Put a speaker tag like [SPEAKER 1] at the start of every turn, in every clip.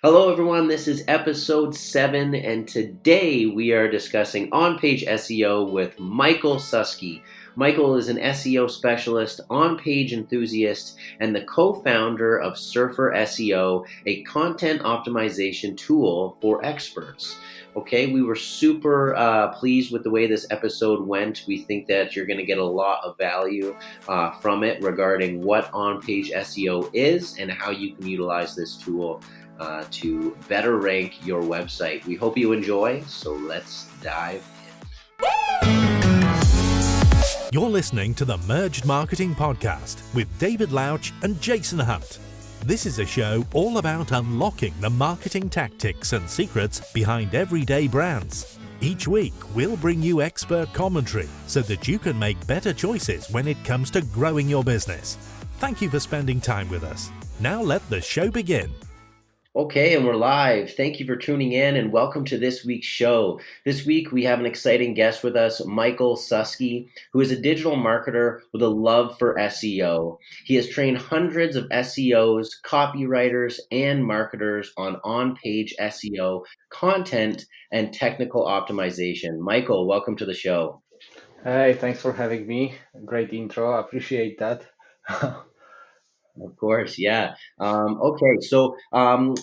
[SPEAKER 1] Hello, everyone. This is episode 7, and today we are discussing on-page SEO with Michal Suski. Michal is an SEO specialist, on-page enthusiast, and the co-founder of Surfer SEO, a content optimization tool for experts. Okay, we were super pleased with the way this episode went. We think that you're going to get a lot of value from it regarding what on-page SEO is and how you can utilize this tool to better rank your website. We hope you enjoy, so let's dive in.
[SPEAKER 2] You're listening to the Merged Marketing Podcast with David Louch and Jason Hunt. This is a show all about unlocking the marketing tactics and secrets behind everyday brands. Each week, we'll bring you expert commentary so that you can make better choices when it comes to growing your business. Thank you for spending time with us. Now let the show begin.
[SPEAKER 1] Okay, and we're live. Thank you for tuning in and welcome to this week's show. This week we have an exciting guest with us, Michal Suski, who is a digital marketer with a love for SEO. He has trained hundreds of SEOs, copywriters, and marketers on-page SEO, content, and technical optimization. Michal, welcome to the show.
[SPEAKER 3] Hey, thanks for having me. Great intro. I appreciate that.
[SPEAKER 1] Of course, yeah. Okay, so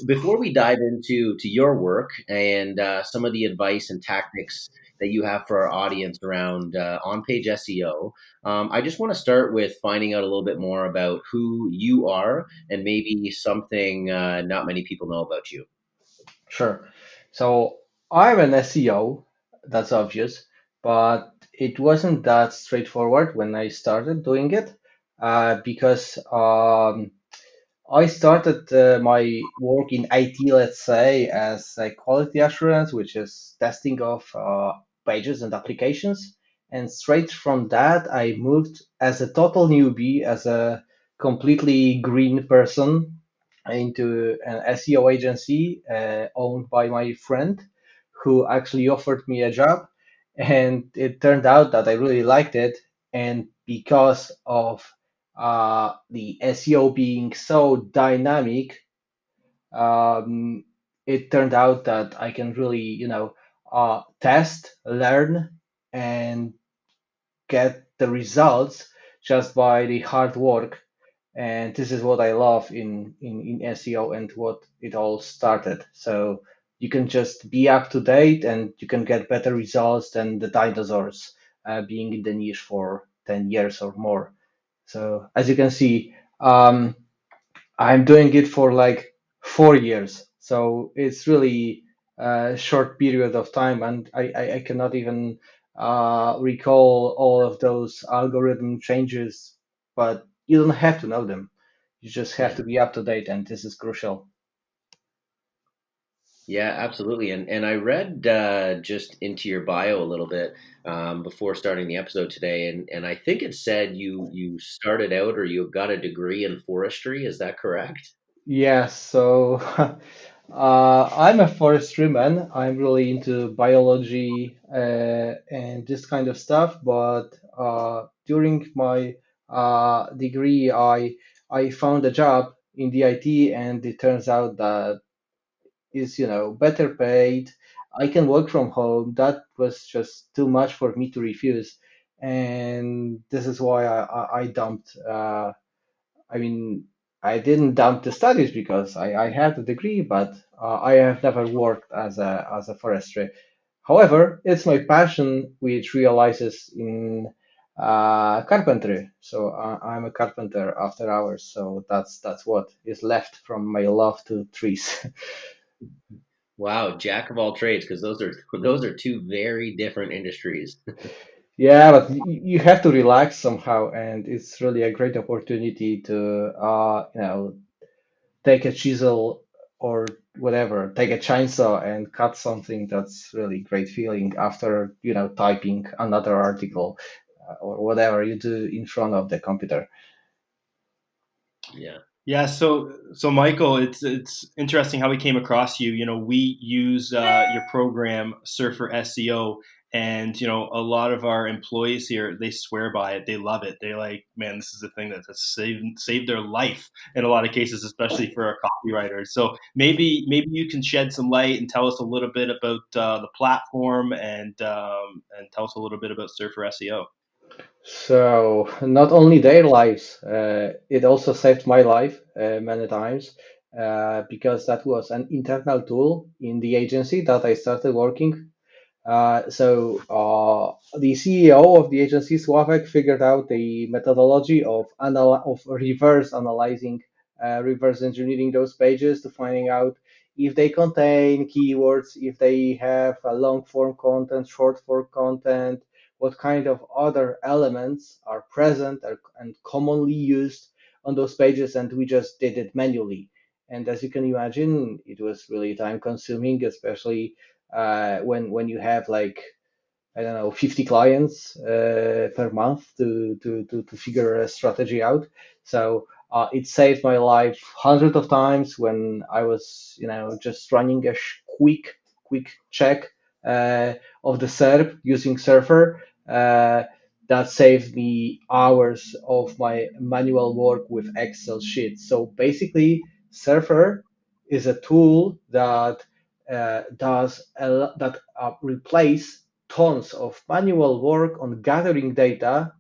[SPEAKER 1] before we dive into your work and some of the advice and tactics that you have for our audience around on-page SEO, I just want to start with finding out a little bit more about who you are and maybe something not many people know about you.
[SPEAKER 3] Sure. So I'm an SEO, that's obvious, but it wasn't that straightforward when I started doing it because I started my work in IT, let's say, as a quality assurance, which is testing of pages and applications. And straight from that, I moved as a total newbie, as a completely green person, into an SEO agency owned by my friend, who actually offered me a job. And it turned out that I really liked it. And because of the SEO being so dynamic, um, it turned out that I can really, test, learn, and get the results just by the hard work. And this is what I love in SEO and what it all started. So you can just be up to date and you can get better results than the dinosaurs being in the niche for 10 years or more. So as you can see, I'm doing it for like 4 years. So it's really a short period of time, and I cannot even recall all of those algorithm changes, but you don't have to know them. You just have
[SPEAKER 1] Yeah.
[SPEAKER 3] to be up to date, and this is crucial.
[SPEAKER 1] Yeah, absolutely. And I read just into your bio a little bit before starting the episode today, and I think it said you started out or you got a degree in forestry. Is that correct?
[SPEAKER 3] Yeah, so I'm a forestryman. I'm really into biology and this kind of stuff. But during my degree, I found a job in the IT, and it turns out that is better paid. I can work from home. That was just too much for me to refuse, and this is why I dumped. I mean, I didn't dump the studies because I had a degree, but I have never worked as a forester. However, it's my passion which realizes in carpentry. So I'm a carpenter after hours. So that's what is left from my love to trees.
[SPEAKER 1] Wow, jack of all trades, because those are two very different industries.
[SPEAKER 3] Yeah, but you have to relax somehow, and it's really a great opportunity to take a chisel or whatever, take a chainsaw and cut something. That's really great feeling after, typing another article or whatever you do in front of the computer.
[SPEAKER 1] Yeah.
[SPEAKER 4] Yeah, so Michael, it's interesting how we came across you. You know, we use your program Surfer SEO, And a lot of our employees here, they swear by it. They love it. They're like, man, this is the thing that's saved their life in a lot of cases, especially for our copywriters. So maybe you can shed some light and tell us a little bit about the platform, and tell us a little bit about Surfer SEO.
[SPEAKER 3] So not only their lives, it also saved my life many times because that was an internal tool in the agency that I started working. The CEO of the agency, Sławek, figured out the methodology of reverse analyzing, reverse engineering those pages to finding out if they contain keywords, if they have a long form content, short form content, what kind of other elements are present and commonly used on those pages, and we just did it manually. And as you can imagine, it was really time consuming, especially when you have like I don't know 50 clients per month to figure a strategy out. So it saved my life hundreds of times when I was just running a quick check of the SERP using Surfer. That saved me hours of my manual work with Excel sheets. So basically, Surfer is a tool that replace tons of manual work on gathering data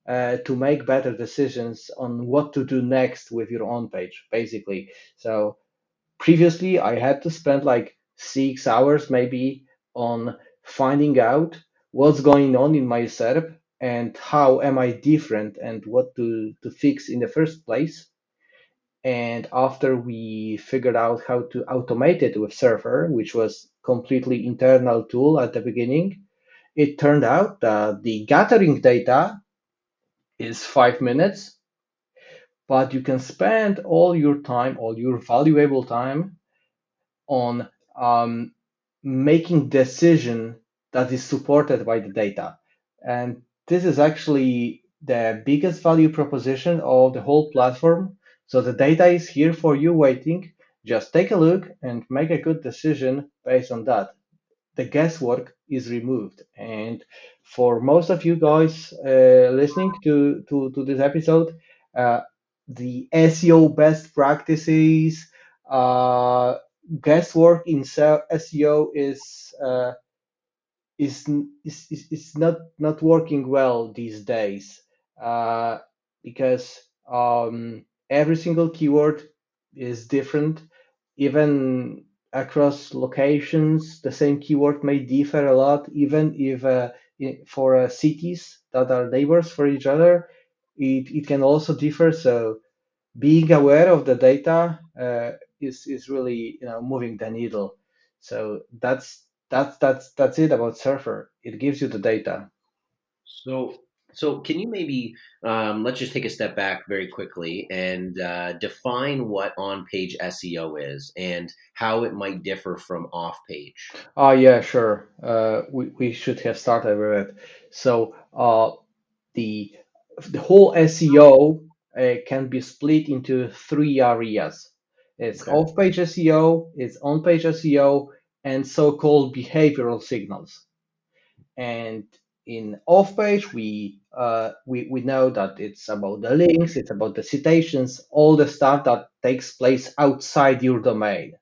[SPEAKER 3] to make better decisions on what to do next with your own page, basically. So previously, I had to spend like 6 hours maybe on finding out what's going on in my setup and how am I different and what to fix in the first place. And after we figured out how to automate it with Surfer, which was completely internal tool at the beginning, it turned out that the gathering data is 5 minutes, but you can spend all your time, all your valuable time on making decision that is supported by the data. And this is actually the biggest value proposition of the whole platform. So the data is here for you waiting. Just take a look and make a good decision based on that. The guesswork is removed. And for most of you guys listening to this episode, uh, the SEO best practices, uh, guesswork in SEO is not working well these days uh, because every single keyword is different. Even across locations, the same keyword may differ a lot. Even if for cities that are neighbors for each other, it can also differ. So being aware of the data is really moving the needle. So that's it about Surfer. It gives you the data.
[SPEAKER 1] So can you maybe let's just take a step back very quickly and define what on-page SEO is and how it might differ from off-page.
[SPEAKER 3] Oh yeah, sure. We should have started with it. So the the whole SEO can be split into three areas. It's
[SPEAKER 1] Okay.
[SPEAKER 3] off-page SEO, it's on-page SEO, and so-called behavioral signals. And in off page, we know that it's about the links, it's about the citations, all the stuff that takes place outside your domain.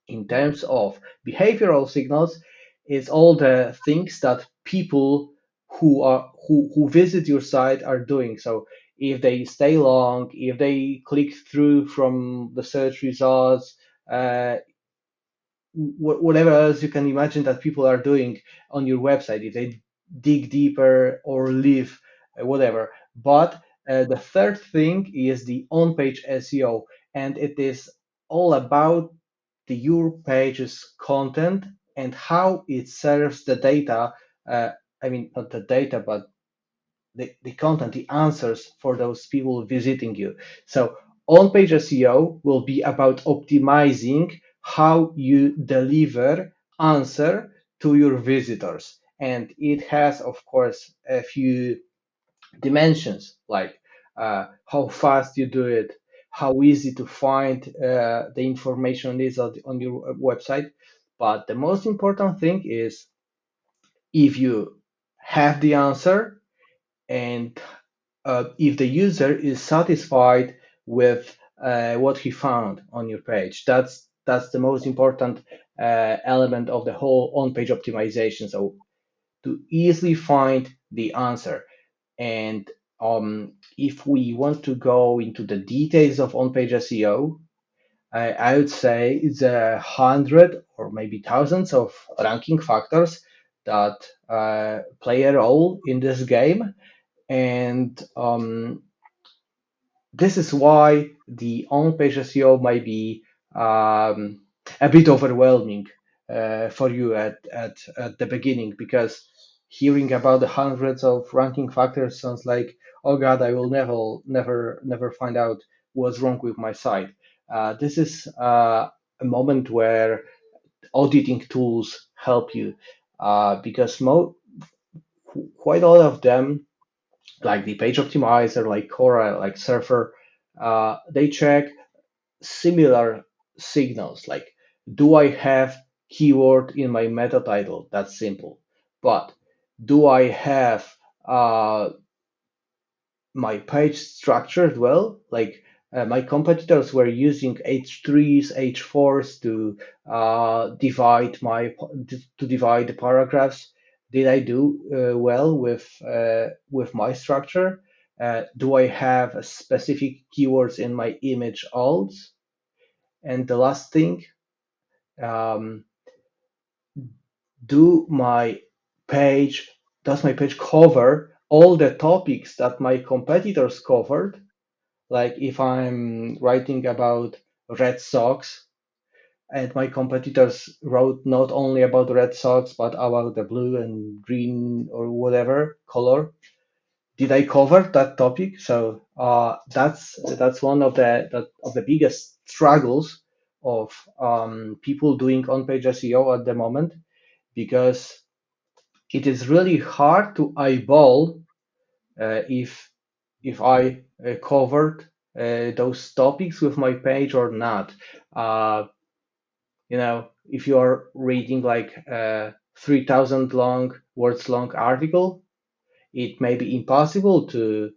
[SPEAKER 3] In terms of behavioral signals, it's all the things that people who visit your site are doing. So if they stay long, if they click through from the search results, uh, whatever else you can imagine that people are doing on your website, if they dig deeper or leave, whatever. But the third thing is the on-page SEO, and it is all about your page's content and how it serves the data. I mean, not the data, but the content, the answers for those people visiting you. So on-page SEO will be about optimizing how you deliver answer to your visitors. And it has, of course, a few dimensions like how fast you do it, how easy to find the information is on your website. But the most important thing is if you have the answer and if the user is satisfied with what he found on your page. That's the most important element of the whole on-page optimization. So to easily find the answer. And if we want to go into the details of on-page SEO, I would say it's 100 or maybe thousands of ranking factors that play a role in this game. And this is why the on-page SEO might be a bit overwhelming for you at the beginning, because hearing about the hundreds of ranking factors sounds like, oh God, I will never find out what's wrong with my site. This is a moment where auditing tools help you, because quite a lot of them, like the page optimizer, like Cora, like Surfer, they check similar signals, like, do I have keyword in my meta title? That's simple. But do I have uh, my page structured well? Like, my competitors were using H3s, H4s to divide the paragraphs. Did I do well with my structure? Do I have specific keywords in my image alts? And the last thing, um, do my page does my page cover all the topics that my competitors covered? Like, if I'm writing about Red Sox and my competitors wrote not only about Red Sox but about the blue and green or whatever color, did I cover that topic? So that's one of the biggest struggles of people doing on-page SEO at the moment, because it is really hard to eyeball if I covered those topics with my page or not. If you are reading like a 3,000 words long article, it may be impossible to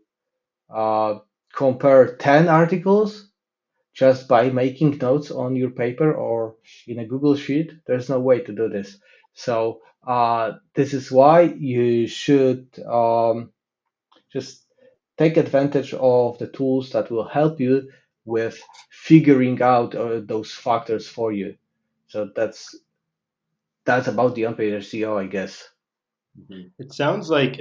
[SPEAKER 3] uh, compare 10 articles just by making notes on your paper or in a Google Sheet. There's no way to do this. So this is why you should just take advantage of the tools that will help you with figuring out those factors for you. So that's about the on-page SEO, I guess.
[SPEAKER 4] It sounds like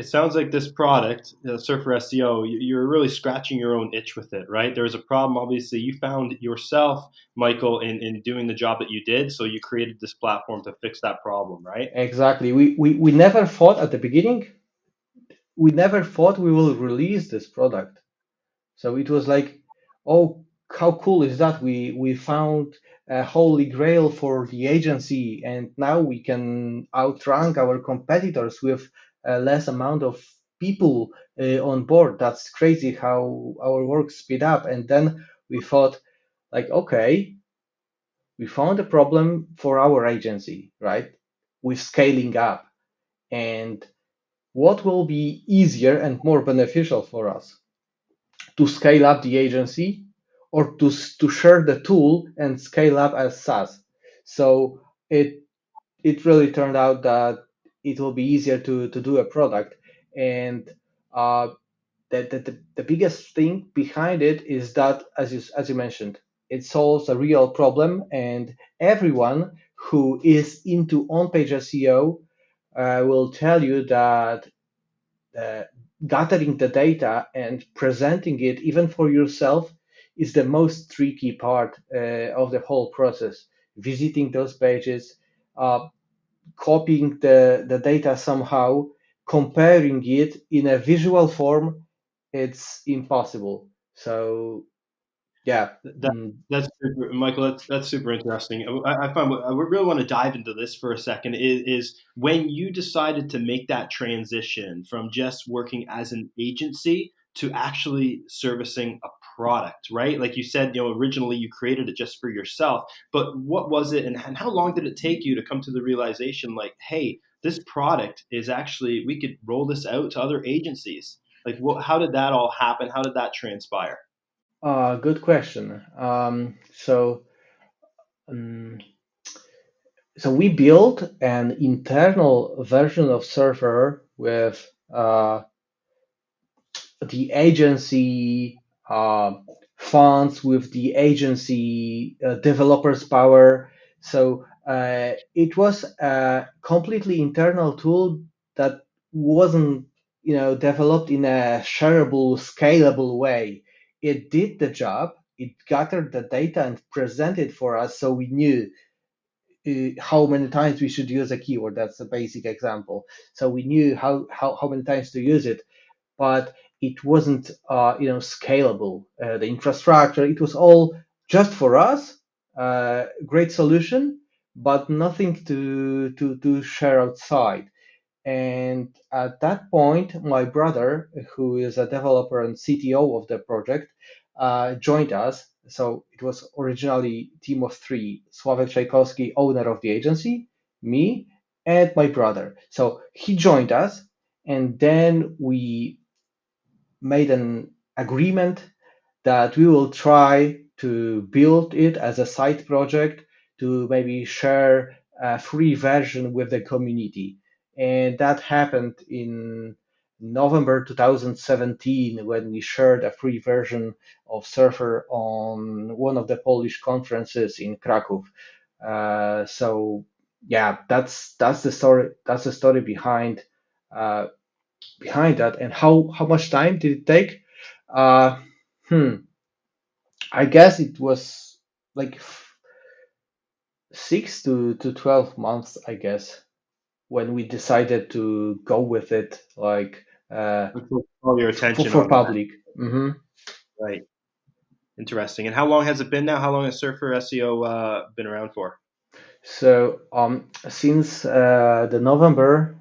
[SPEAKER 4] this product, Surfer SEO, you're really scratching your own itch with it, right? There was a problem, obviously, you found yourself, Michael, in doing the job that you did, so you created this platform to fix that problem, right?
[SPEAKER 3] Exactly. We never thought at the beginning, we never thought we will release this product. So it was like, oh, how cool is that? We found a holy grail for the agency, and now we can outrank our competitors with a less amount of people on board. That's crazy how our work speed up. And then we thought, like, okay, we found a problem for our agency, right? With scaling up, and what will be easier and more beneficial for us? To scale up the agency, or to share the tool and scale up as SaaS. So it really turned out that it will be easier to do a product. And uh, the biggest thing behind it is that, as you mentioned, it solves a real problem, and everyone who is into on-page SEO will tell you that uh, gathering the data and presenting it even for yourself is the most tricky part of the whole process. Visiting those pages, uh, copying the data somehow, comparing it in a visual form, it's impossible. So yeah.
[SPEAKER 4] That that's super, Michael. That's super interesting. I find I really want to dive into this for a second. Is when you decided to make that transition from just working as an agency to actually servicing a product, right? Like you said, originally you created it just for yourself, but what was it and how long did it take you to come to the realization like, hey, this product is actually, we could roll this out to other agencies? Like, how did that all happen? How did that transpire?
[SPEAKER 3] Good question. Um, so we built an internal version of Surfer with the agency funds, with the agency developers power. So it was a completely internal tool that wasn't, developed in a shareable, scalable way. It did the job. It gathered the data and presented for us, so we knew how many times we should use a keyword. That's a basic example. So we knew how many times to use it, but it wasn't scalable. The infrastructure, it was all just for us. Great solution, but nothing to share outside. And at that point, my brother, who is a developer and CTO of the project, joined us. So it was originally a team of three: Sławek Czajkowski, owner of the agency, me, and my brother. So he joined us, and then we made an agreement that we will try to build it as a side project, to maybe share a free version with the community. And that happened in November 2017, when we shared a free version of Surfer on one of the Polish conferences in Krakow. So yeah, that's the story. That's the story uh, behind that. And how much time did it take? Uh, I guess it was like 6 to 12 months, I guess, when we decided to go with it, like
[SPEAKER 4] All your
[SPEAKER 3] for,
[SPEAKER 4] attention
[SPEAKER 3] for
[SPEAKER 4] on that.
[SPEAKER 3] public. Hmm.
[SPEAKER 4] Right. Interesting. And how long has it been now? How long has Surfer SEO been around for?
[SPEAKER 3] So since the November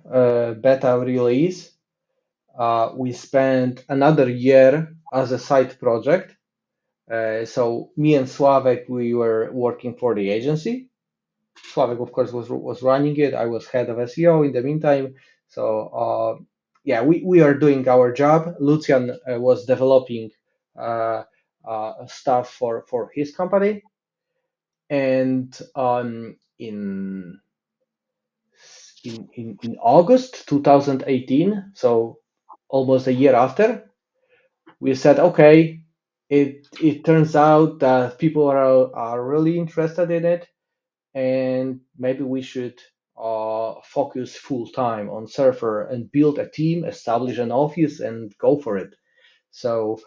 [SPEAKER 3] beta release, we spent another year as a side project. So me and Sławek, we were working for the agency. Sławek, of course, was running it. I was head of SEO in the meantime. So yeah, we are doing our job. Lucian was developing stuff for his company, and in August 2018, so almost a year after, we said, okay, it turns out that people are really interested in it, and maybe we should focus full time on Surfer and build a team, establish an office, and go for it. So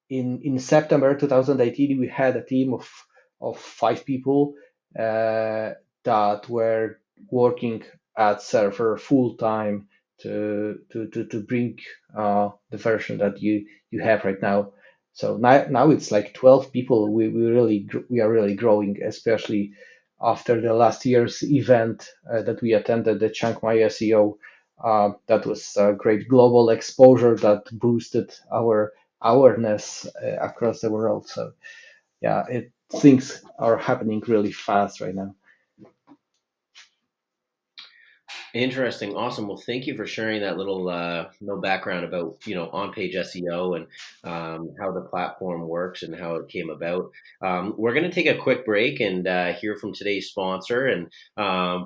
[SPEAKER 3] in September 2018, we had a team of 5 people that were working at Surfer full time to bring the version that you have right now. So now it's like 12 people. We are really growing, especially after the last year's event that we attended, the Chiang Mai SEO. That was a great global exposure that boosted our awareness across the world. So yeah, things are happening really fast right now.
[SPEAKER 1] Interesting. Awesome. Well, thank you for sharing that little background about, on-page SEO and how the platform works and how it came about. We're going to take a quick break and hear from today's sponsor. And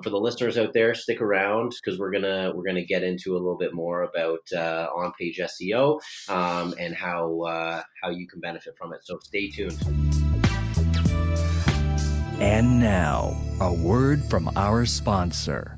[SPEAKER 1] for the listeners out there, stick around, because we're gonna get into a little bit more about on-page SEO and how you can benefit from it. So stay tuned.
[SPEAKER 5] And now, a word from our sponsor.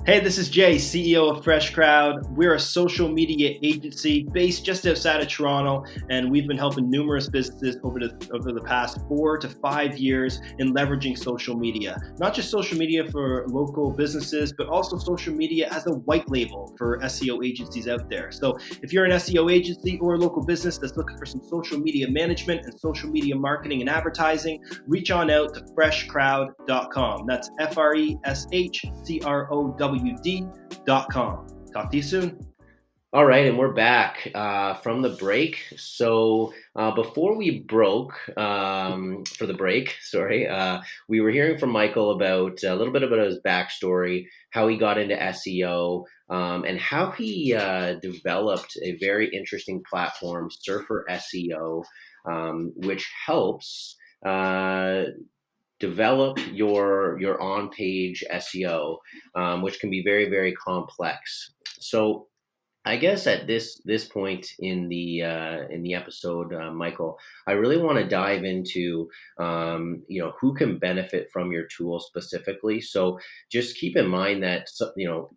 [SPEAKER 4] Hey, this is Jay, CEO of Fresh Crowd. We're a social media agency based just outside of Toronto, and we've been helping numerous businesses over the past 4 to 5 years in leveraging social media. Not just social media for local businesses, but also social media as a white label for SEO agencies out there. So if you're an SEO agency or a local business that's looking for some social media management and social media marketing and advertising, reach on out to freshcrowd.com. That's FRESHCROWD.com. Talk to you soon.
[SPEAKER 1] All right, and we're back from the break. So before we broke for the break, sorry, we were hearing from Michael about a little bit about his backstory, how he got into SEO, and how he developed a very interesting platform, Surfer SEO, which helps develop your on-page SEO, which can be very, very complex. So I guess at this point in the episode, Michael, I really want to dive into who can benefit from your tool specifically. So just keep in mind that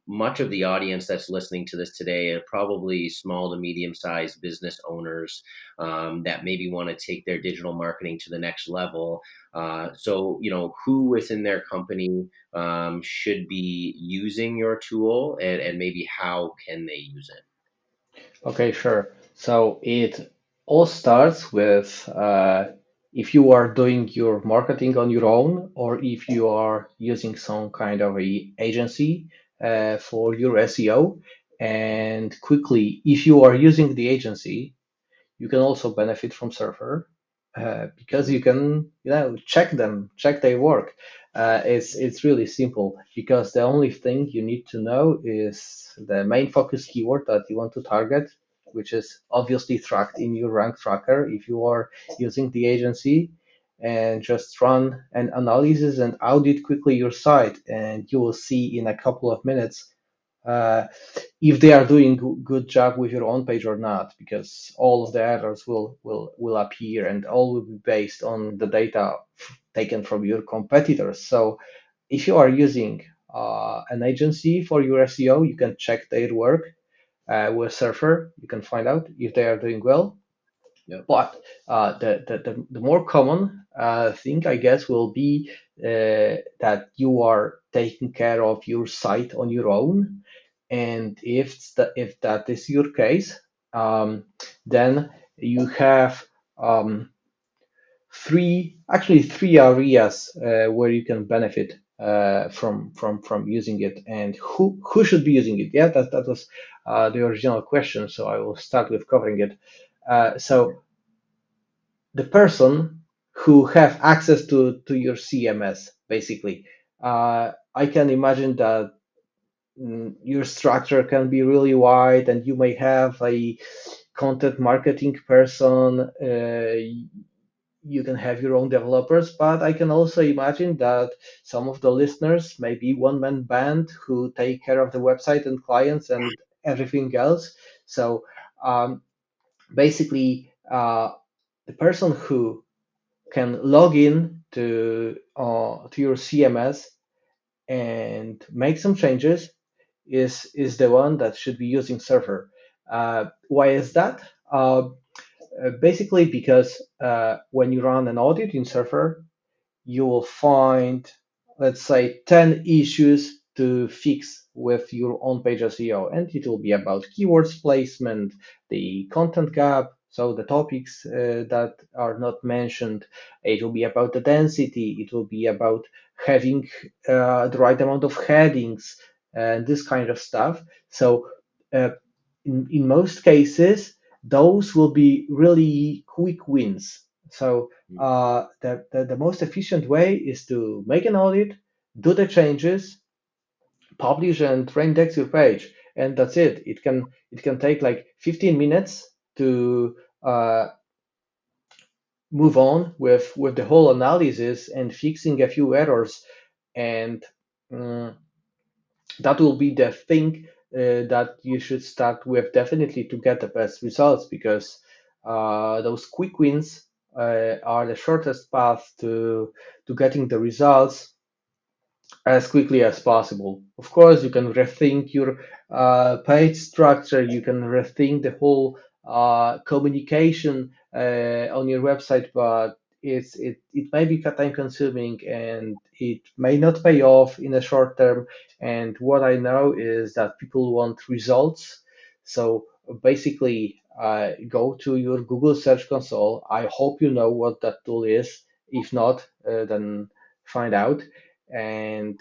[SPEAKER 1] much of the audience that's listening to this today are probably small to medium sized business owners that maybe want to take their digital marketing to the next level. So who within their company should be using your tool, and maybe how can they use it?
[SPEAKER 3] Okay, sure. So it all starts with if you are doing your marketing on your own, or if you are using some kind of a agency for your SEO. And quickly, if you are using the agency, you can also benefit from Surfer because
[SPEAKER 1] Mhm.
[SPEAKER 3] you can check them, check their work. It's really simple because the only thing you need to know is the main focus keyword that you want to target, which is obviously tracked in your rank tracker if you are using the agency, and just run an analysis and audit quickly your site, and you will see in a couple of minutes uh, if they are doing good job with your own page or not, because all of the errors will appear, and all will be based on the data taken from your competitors. So if you are using an agency for your SEO, you can check their work with Surfer. You can find out if they are doing well.
[SPEAKER 1] Yep.
[SPEAKER 3] But the more common thing, I guess, will be that you are taking care of your site on your own. And if that is your case, then you have um, three areas where you can benefit from using it, and who should be using it. Yeah, that was the original question. So I will start with covering it. So the person who have access to your CMS, basically. I can imagine that your structure can be really wide, and you may have a content marketing person. You can have your own developers, but I can also imagine that some of the listeners may be one-man band who take care of the website and clients and everything else. So basically, the person who can log in to your CMS and make some changes is the one that should be using Surfer. Why is that? Basically, because when you run an audit in Surfer, you will find, let's say, 10 issues to fix with your own page SEO. And it will be about keywords placement, the content gap, so the topics that are not mentioned. It will be about the density. It will be about having the right amount of headings and this kind of stuff. So, uh, in most cases, those will be really quick wins. So the most efficient way is to make an audit, do the changes, publish and reindex your page, and that's it. It can take like 15 minutes to move on with the whole analysis and fixing a few errors, and um, that will be the thing that you should start with definitely to get the best results, because those quick wins are the shortest path to getting the results as quickly as possible. Of course, you can rethink your page structure, you can rethink the whole communication on your website, but it may be time consuming, and it may not pay off in the short term. And what I know is that people want results. So basically, go to your Google Search Console. I hope you know what that tool is. If not, then find out and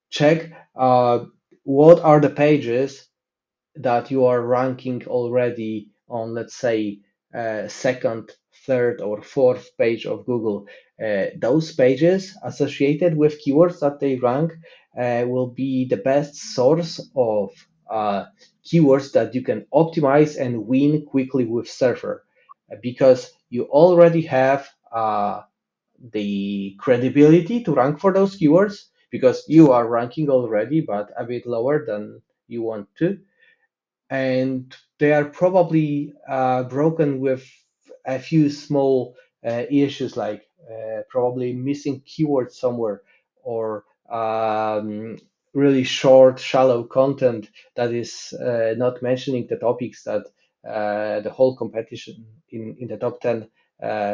[SPEAKER 3] check what are the pages that you are ranking already on, let's say, second, third, or fourth page of Google. Those pages associated with keywords that they rank will be the best source of keywords that you can optimize and win quickly with Surfer, because you already have the credibility to rank for those keywords because you are ranking already, but a bit lower than you want to. And they are probably broken with a few small issues, like probably missing keywords somewhere, or really short, shallow content that is not mentioning the topics that the whole competition in the top 10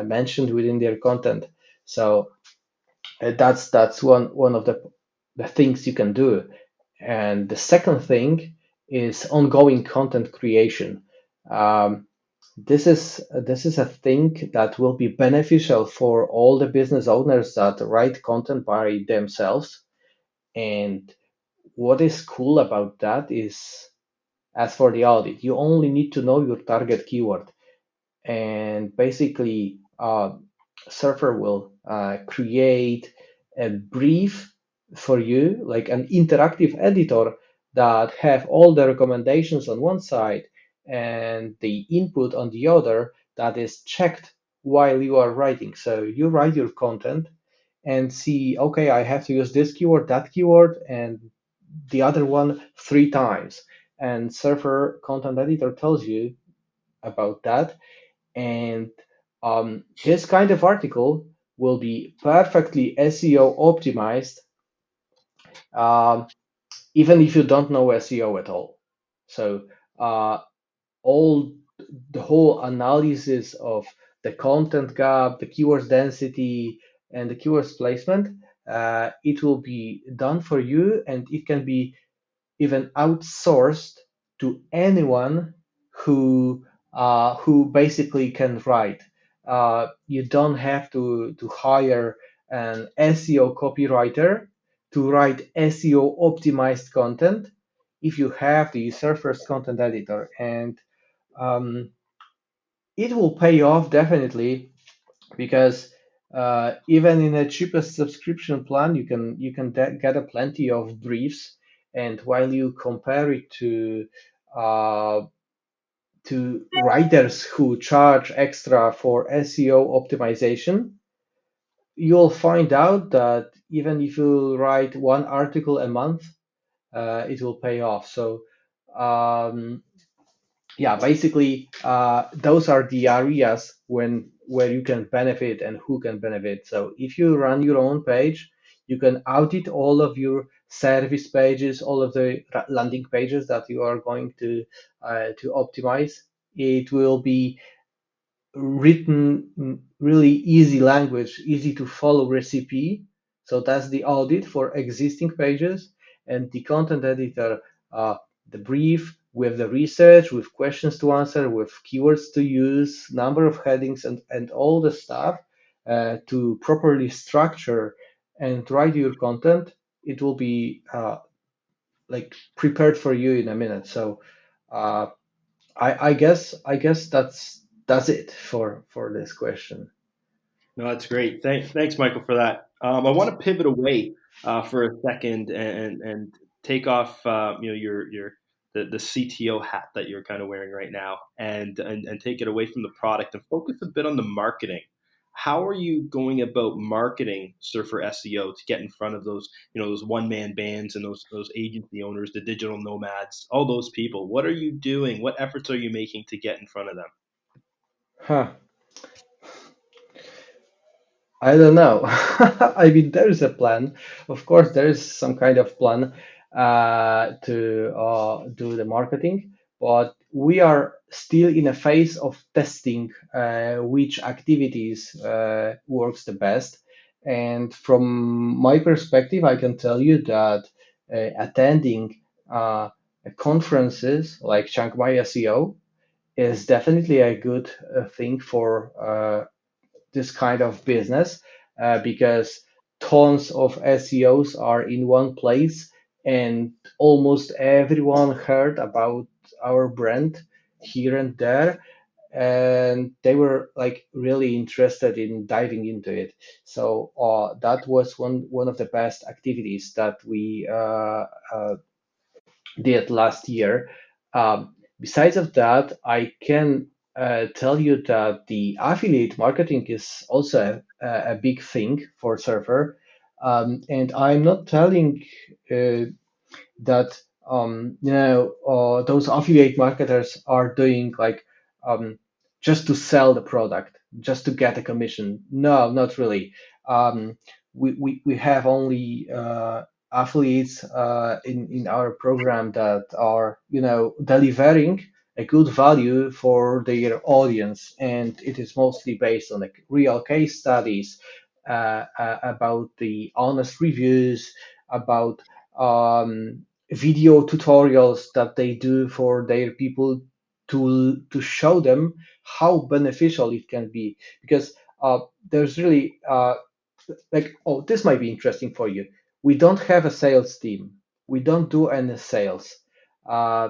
[SPEAKER 3] mentioned within their content. So that's one of the things you can do. And the second thing is ongoing content creation. Um, this is a thing that will be beneficial for all the business owners that write content by themselves. And what is cool about that is, as for the audit, you only need to know your target keyword, and basically Surfer will create a brief for you, like an interactive editor that have all the recommendations on one side and the input on the other, that is checked while you are writing. So you write your content and see, okay, I have to use this keyword, that keyword, and the other one 3 times. And Surfer Content Editor tells you about that. And this kind of article will be perfectly SEO optimized, um, even if you don't know SEO at all. So uh, all the whole analysis of the content gap, the keywords density, and the keywords placement, it will be done for you, and it can be even outsourced to anyone who basically can write. You don't have to hire an SEO copywriter to write SEO optimized content if you have the Surfer's content editor, and um, it will pay off definitely, because even in the cheapest subscription plan, you can get a plenty of briefs, and while you compare it uh, to writers who charge extra for SEO optimization, you'll find out that even if you write one article a month, it will pay off. So um, yeah, basically, those are the areas where you can benefit and who can benefit. So if you run your own page, you can audit all of your service pages, all of the landing pages that you are going to optimize. It will be written in really easy language, easy to follow recipe. So that's the audit for existing pages, and the content editor, the brief with the research, with questions to answer, with keywords to use, number of headings, and all the stuff to properly structure and write your content. It will be like prepared for you in a minute. So uh, I guess that's it for this question.
[SPEAKER 4] No, that's great. Thanks, Michael, for that. I want to pivot away for a second and take off, your the CTO hat that you're kind of wearing right now, and take it away from the product and focus a bit on the marketing. How are you going about marketing Surfer SEO to get in front of those one man bands and those agency owners, the digital nomads, all those people? What are you doing? What efforts are you making to get in front of them?
[SPEAKER 3] Huh. I don't know. I mean, there is a plan. Of course, there is some kind of plan to do the marketing, but we are still in a phase of testing which activities works the best. And from my perspective, I can tell you that attending conferences like Chiang Mai SEO is definitely a good thing for this kind of business, because tons of SEOs are in one place, and almost everyone heard about our brand here and there, and they were like really interested in diving into it. So that was one of the best activities that we did last year. Besides of that, I can tell you that the affiliate marketing is also a big thing for Surfer. And I'm not telling that those affiliate marketers are doing like just to sell the product, just to get a commission. No, not really. Um, we have only affiliates in our program that are delivering a good value for their audience, and it is mostly based on like real case studies about the honest reviews, about video tutorials that they do for their people to show them how beneficial it can be. Because there's really like, oh, this might be interesting for you. We don't have a sales team. We don't do any sales. Uh,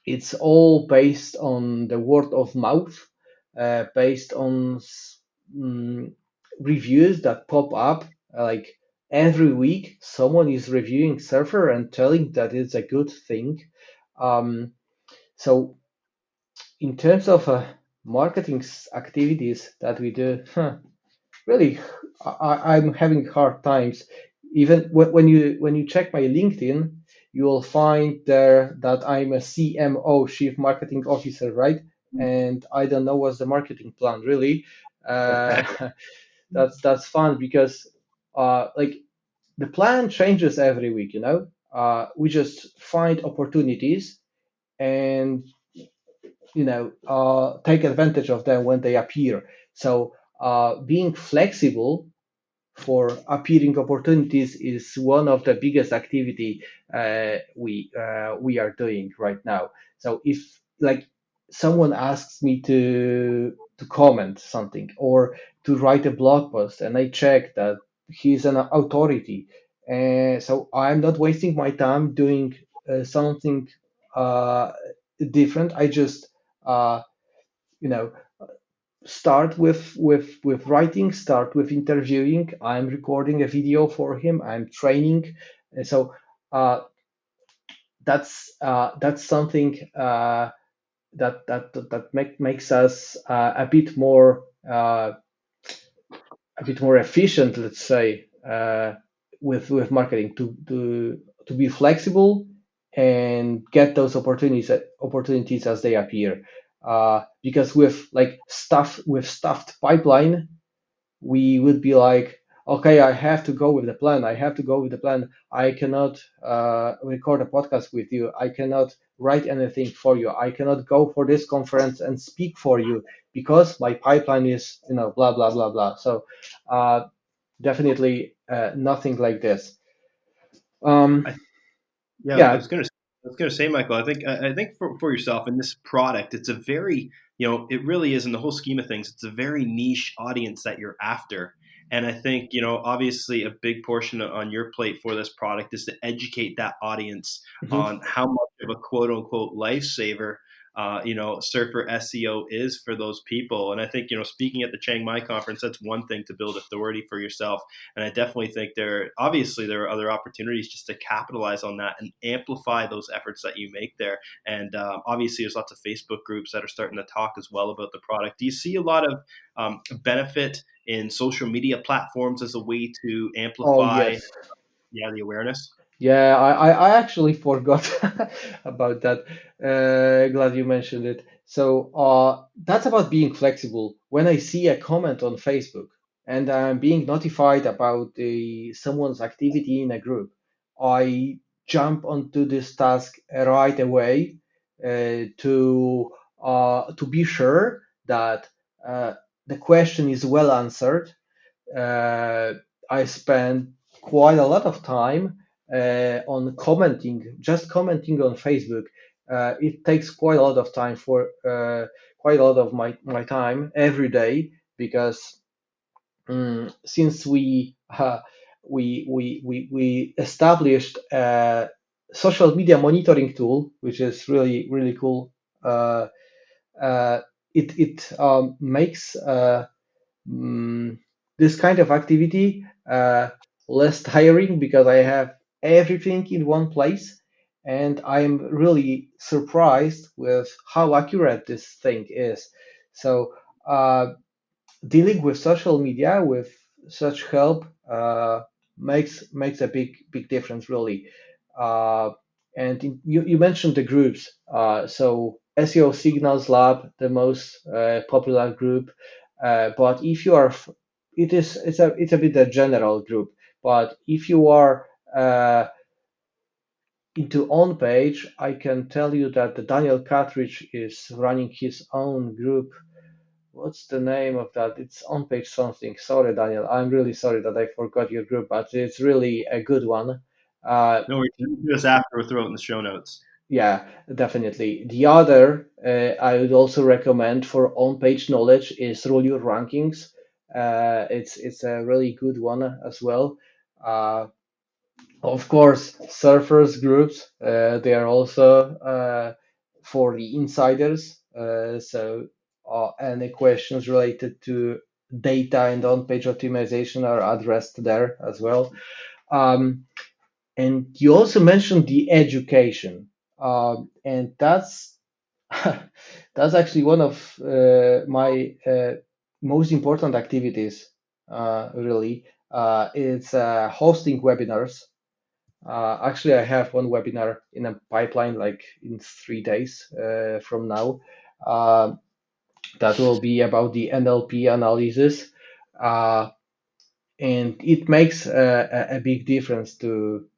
[SPEAKER 3] it's all based on the word of mouth, based on mm, reviews that pop up. Like every week, someone is reviewing Surfer and telling that it's a good thing. So, in terms of marketing activities that we do, really, I'm having hard times. Even when you check my LinkedIn, you will find there that I'm a CMO, Chief Marketing Officer, right? And I don't know what's the marketing plan really. Uh, that's fun because like the plan changes every week. We just find opportunities and take advantage of them when they appear. So being flexible for appearing opportunities is one of the biggest activity we are doing right now. So if like someone asks me to comment something or to write a blog post, and I check that he's an authority, so I'm not wasting my time doing something uh, different. I just uh, you know start with writing, start with interviewing. I'm recording a video for him, I'm training. And so that's something that makes us a bit more efficient, let's say, with marketing, to be flexible and get those opportunities as they appear. Because with stuffed pipeline, we would be like, okay, I have to go with the plan. I have to go with the plan. I cannot record a podcast with you. I cannot write anything for you. I cannot go for this conference and speak for you because my pipeline is, blah, blah, blah, blah. So definitely nothing like this.
[SPEAKER 4] I, yeah,
[SPEAKER 3] Yeah.
[SPEAKER 4] I was gonna say, Michael. I think for yourself in this product, it's a very it really is in the whole scheme of things. It's a very niche audience that you're after, and I think obviously a big portion on your plate for this product is to educate that audience
[SPEAKER 3] Mhm.
[SPEAKER 4] on how much of a quote unquote lifesaver Surfer SEO is for those people. And I think, speaking at the Chiang Mai conference, that's one thing to build authority for yourself. And I definitely think there are other opportunities just to capitalize on that and amplify those efforts that you make there. And obviously, there's lots of Facebook groups that are starting to talk as well about the product. Do you see a lot of benefit in social media platforms as a way to
[SPEAKER 3] Oh,
[SPEAKER 4] amplify,
[SPEAKER 3] yes.
[SPEAKER 4] the awareness?
[SPEAKER 3] Yeah, I actually forgot about that. Glad you mentioned it. So that's about being flexible. When I see a comment on Facebook and I'm being notified about someone's activity in a group, I jump onto this task right away to be sure that uh, the question is well answered. uh, I spend quite a lot of time on commenting, just commenting on Facebook. It takes quite a lot of time for quite a lot of my time every day because since we established a social media monitoring tool, which is really really cool. Uh, it makes mm, this kind of activity less tiring because I have everything in one place, and I'm really surprised with how accurate this thing is. So dealing with social media with such help makes a big difference really. Uh, and you mentioned the groups. So SEO Signals Lab, the most popular group. But if you are, it's a bit a general group. But if you are into on page, I can tell you that the Daniel Cartridge is running his own group. What's the name of that? It's on page something. Sorry, Daniel. I'm really sorry that I forgot your group, but it's really a good one.
[SPEAKER 4] No worries. You can do this after. We'll throw it in the show notes.
[SPEAKER 3] Yeah, definitely. The other I would also recommend for on-page knowledge is Rule Your Rankings. It's a really good one as well. Uh, of course, surfers groups, they are also for the insiders. So any questions related to data and on-page optimization are addressed there as well. Um, and you also mentioned the education, and that's that's actually one of my most important activities. Really, it's hosting webinars. Actually, I have one webinar in a pipeline, like in 3 days from now. Uh, that will be about the NLP analysis, uh, and it makes a big difference to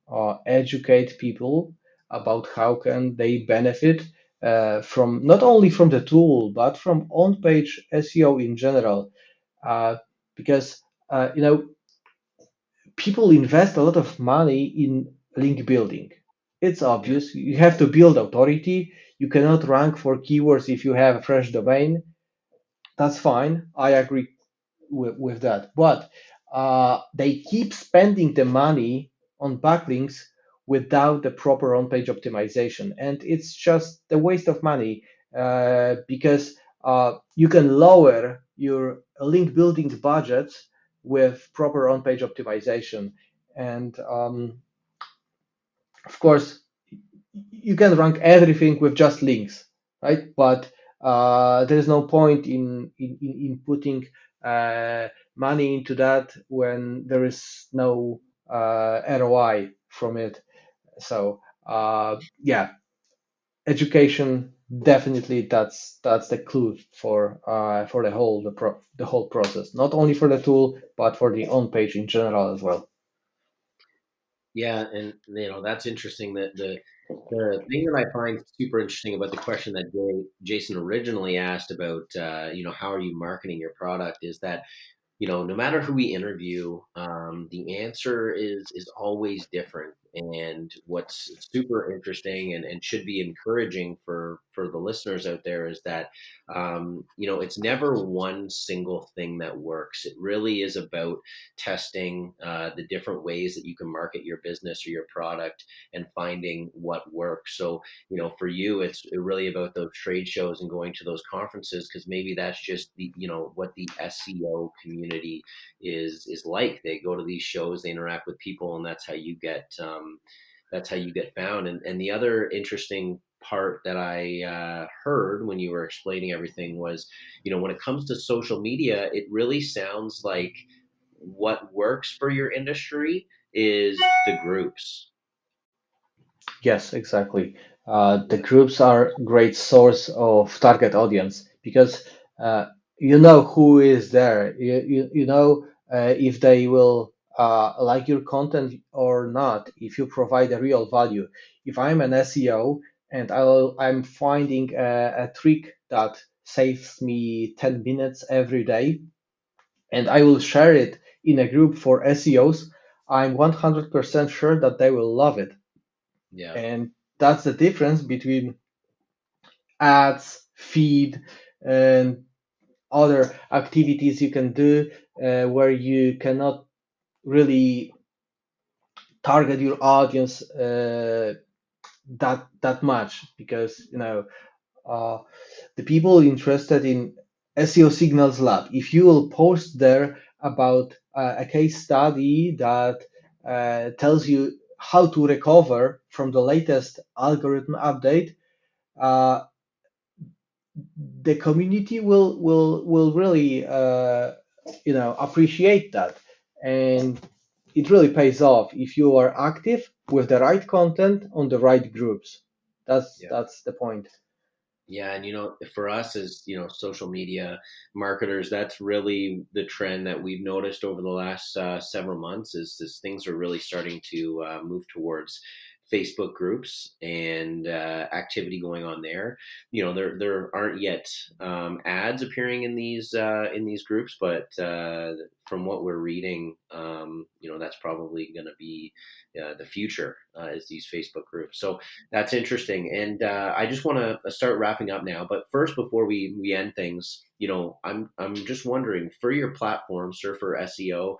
[SPEAKER 3] educate people about how can they benefit from not only from the tool but from on-page SEO in general, uh, because people invest a lot of money in link building. It's obvious. You have to build authority. You cannot rank for keywords if you have a fresh domain. That's fine. I agree with that. But they keep spending the money on backlinks without the proper on-page optimization, and it's just a waste of money because you can lower your link building budget with proper on-page optimization, and of course you can rank everything with just links, right? But there is no point in putting money into that when there is no ROI from it. So yeah, education definitely that's the clue for the whole process, not only for the tool but for the on page in general as well.
[SPEAKER 1] Yeah, and that's interesting. That the thing that I find super interesting about the question that Jason originally asked about, how are you marketing your product, is that no matter who we interview, the answer is always different. And what's super interesting and should be encouraging for the listeners out there is that it's never one single thing that works. It really is about testing the different ways that you can market your business or your product and finding what works. So for you, it's really about those trade shows and going to those conferences, because maybe that's just the what the SEO community is like. They go to these shows, they interact with people, and that's how you get found. And the other interesting part that I heard when you were explaining everything was, when it comes to social media, it really sounds like what works for your industry is the groups.
[SPEAKER 3] Yes, exactly. The groups are great source of target audience because uh, you know who is there. You know if they will like your content or not, if you provide a real value. If I'm an SEO and I'm finding a trick that saves me 10 minutes every day, and I will share it in a group for SEOs, I'm 100% sure that they will love it.
[SPEAKER 1] Yeah.
[SPEAKER 3] And that's the difference between ads, feed, and other activities you can do where you cannot really target your audience that much, because uh, the people interested in SEO Signals Lab, if you will post there about a case study that tells you how to recover from the latest algorithm update, uh, the community will really appreciate that, and it really pays off if you are active with the right content on the right groups. That's the point.
[SPEAKER 1] Yeah, and for us as social media marketers, that's really the trend that we've noticed over the last several months. Is things are really starting to move towards Facebook groups and activity going on there. There aren't yet ads appearing in these groups, but from what we're reading, that's probably going to be the future is these Facebook groups. So that's interesting. And I just want to start wrapping up now. But first, before we end things, I'm just wondering, for your platform, Surfer SEO,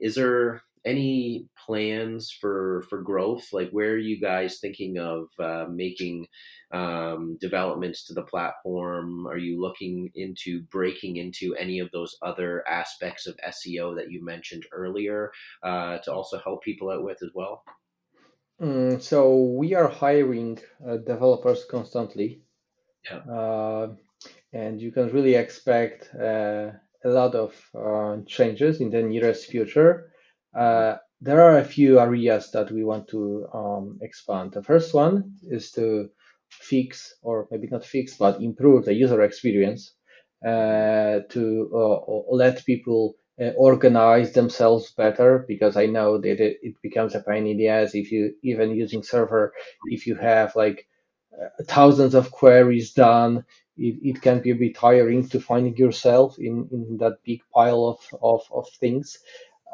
[SPEAKER 1] is there any plans for growth? Like, where are you guys thinking of making developments to the platform? Are you looking into breaking into any of those other aspects of SEO that you mentioned earlier to also help people out with as well?
[SPEAKER 3] So we are hiring developers constantly,
[SPEAKER 1] Yeah.
[SPEAKER 3] uh, and you can really expect a lot of changes in the nearest future. There are a few areas that we want to expand. The first one is to fix, or maybe not fix, but improve the user experience, to let people organize themselves better, because I know that it becomes a pain in the ass if you even using server, if you have like thousands of queries done. It can be a bit tiring to find yourself in that big pile of things.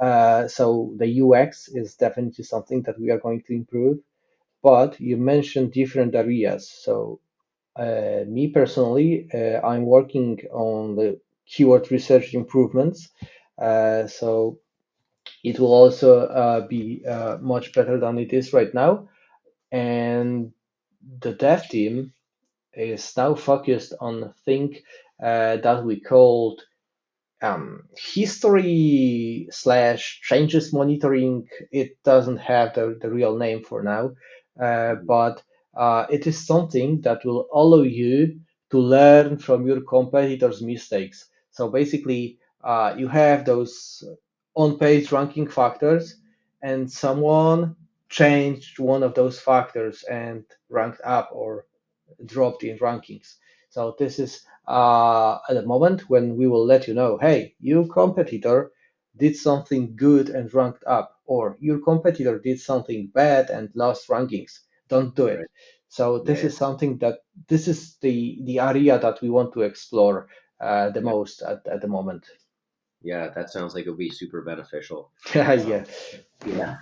[SPEAKER 3] So the UX is definitely something that we are going to improve. But you mentioned different areas. So me personally, I'm working on the keyword research improvements. So it will also be much better than it is right now. And the dev team is now focused on a thing that we called history slash changes monitoring. It doesn't have the real name for now, but it is something that will allow you to learn from your competitors' mistakes. So basically, you have those on-page ranking factors, and someone changed one of those factors and ranked up or dropped in rankings. So this is at the moment when we will let you know, hey, your competitor did something good and ranked up, or your competitor did something bad and lost rankings. Don't do it.
[SPEAKER 1] Right.
[SPEAKER 3] So this
[SPEAKER 1] Yeah.
[SPEAKER 3] is something that this is the area that we want to explore the
[SPEAKER 1] Yeah.
[SPEAKER 3] most at the moment.
[SPEAKER 1] Yeah. That sounds like it would be super beneficial.
[SPEAKER 3] Yeah.
[SPEAKER 1] Yeah.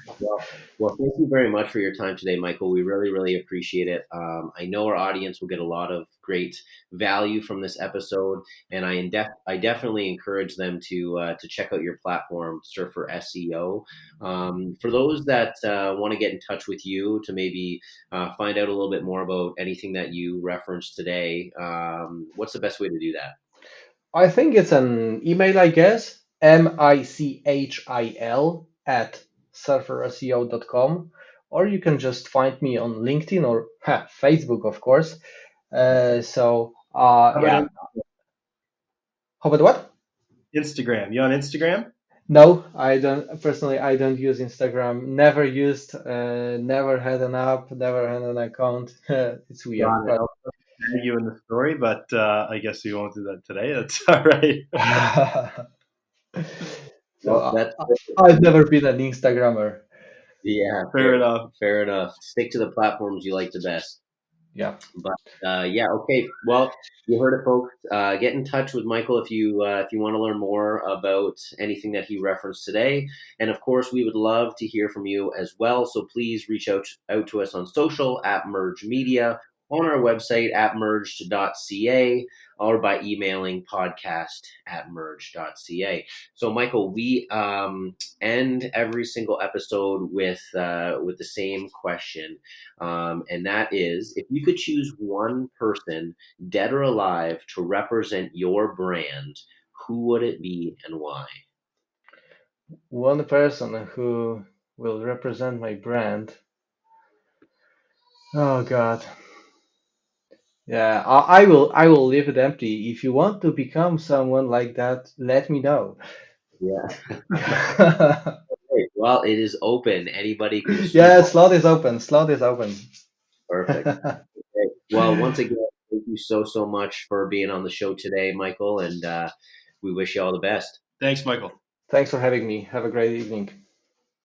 [SPEAKER 1] Well, thank you very much for your time today, Michael. We really, really appreciate it. I know our audience will get a lot of great value from this episode, and I definitely encourage them to check out your platform, Surfer SEO. For those that want to get in touch with you to maybe find out a little bit more about anything that you referenced today, what's the best way to do that?
[SPEAKER 3] I think it's an email, I guess. Michil at surferseo.com. Or you can just find me on LinkedIn or Facebook, of course.
[SPEAKER 4] How about
[SPEAKER 3] Yeah. How about what?
[SPEAKER 4] Instagram? You on Instagram?
[SPEAKER 3] No, I don't. Personally, I don't use Instagram. Never used. Never had an app. Never had an account. It's weird,
[SPEAKER 4] Got it. I'll tag you in the story, but I guess we won't do that today. That's all right.
[SPEAKER 3] but so
[SPEAKER 1] Well, that's
[SPEAKER 3] I've never been an Instagrammer.
[SPEAKER 1] yeah,
[SPEAKER 4] Fair enough.
[SPEAKER 1] fair enough. Stick to the platforms you like the best.
[SPEAKER 3] Yeah.
[SPEAKER 1] But yeah, okay. Well, you heard it, folks. Get in touch with Michael if you want to learn more about anything that he referenced today, and of course, we would love to hear from you as well. So please reach out to us on social at Merge Media, on our website at merged.ca or by emailing podcast@merged.ca. So, Michael, we end every single episode with the same question, and that is, if you could choose one person, dead or alive, to represent your brand, who would it be and why?
[SPEAKER 3] One person who will represent my brand. Oh God. Yeah, I will leave it empty. If you want to become someone like that, let me know.
[SPEAKER 1] Yeah. Great. Well, it is open. Anybody can swoop
[SPEAKER 3] Yeah,
[SPEAKER 1] on.
[SPEAKER 3] slot is open. Slot is open.
[SPEAKER 1] Perfect. Okay. Well, once again, thank you so much for being on the show today, Michael, and we wish you all the best.
[SPEAKER 4] Thanks, Michael.
[SPEAKER 3] Thanks for having me. Have a great evening.